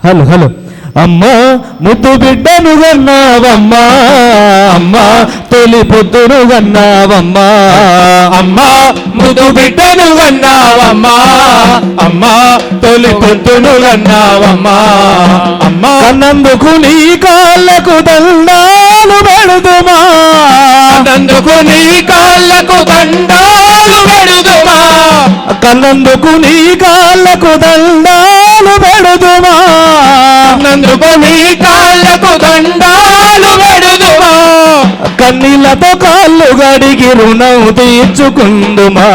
Hello hello అమ్మా ముద్దు బిడ్డను గన్నావమ్మా, అమ్మా తొలి పొద్దును గన్నావమ్మా, అమ్మా ముద్దు బిడ్డను గన్నావమ్మా, అమ్మా తొలి పొద్దును గన్నావమ్మా. అమ్మా కన్నందుకు నీ కాళ్ళకు దండాలు పెడుదుమా, కన్నందుకు నీ కాళ్ళకు దండాలు పెడుదుమా, కన్నందుకు నీ కాళ్ళకు దండాలు పెడుదుమా, కన్నందుకు నీ కాళ్ళకు దండాలు పెడుదుమా. కన్నీళ్లతో కాళ్ళు గడిగి రుణం తీర్చుకుందుమా,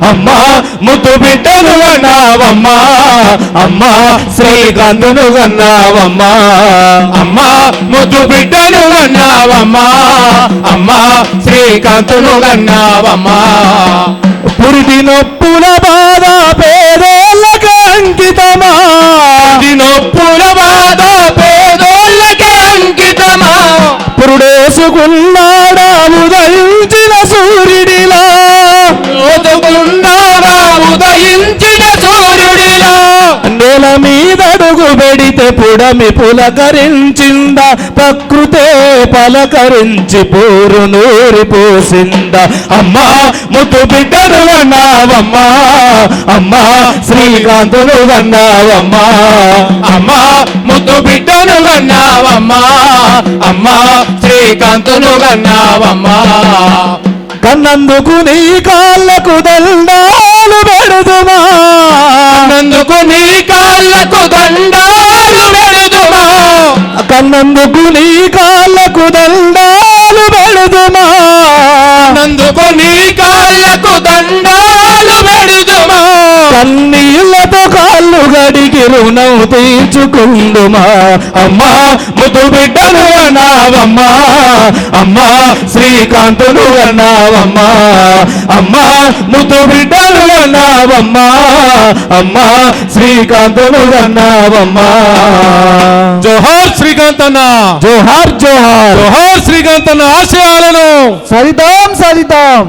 అమ్మా ముద్దు బిడ్డను గన్నావమ్మా, అమ్మా శ్రీకాంతును గన్నావమ్మా, అమ్మా ముద్దు బిడ్డను గన్నావమ్మా, అమ్మా శ్రీకాంతును గన్నావమ్మా. పురిటి నొప్పుల బాధ పేదోళ్ళకి అంకితమా, నొప్పుల బాధ పేదోళ్ళకి అంకితమా, పురుడేసుకున్నాడా ఉదయించిన సూర్యుడిలా, ఓదుకున్నాడా ఉదయించిన సూర్యుడిలా, నేల మీద అడుగు పెడితే పుడమి పులకరించిందా, ప్రకృతే పలకరించి పూరు నూరి పోసిందా. అమ్మా ముద్దు బిడ్డను గన్నావమ్మా, అమ్మా శ్రీకాంతును గన్నావమ్మా, అమ్మా ముద్దు బిడ్డను గన్నావమ్మా, అమ్మా శ్రీకాంతును గన్నావమ్మా. కన్నందుకు నీ కాళ్ళకు దండాలు పెడుదుమా, కన్నందుకు నీ కాళ్ళకు దండాలు పెడుదుమా, కన్నందుకు నీ కాళ్ళకు దండాలు పెడుదుమా, కన్నందుకు నీ కాళ్ళకు దండాలు పెడుదుమా. కన్నీళ్లతో కాళ్ళు గడిగి రుణం తీర్చుకుందుమా, అమ్మా ముద్దు బిడ్డను గన్నావమ్మా, అమ్మా శ్రీకాంతును గన్నావమ్మా, అమ్మా ముద్దు బిడ్డను గన్నావమ్మా, అమ్మా శ్రీకాంతును గన్నావమ్మా. జోహార్ శ్రీకాంతన్న, జోహార్ జోహార్, జోహార్ శ్రీకాంతన్న ఆశయాలను సరితాం సరితాం.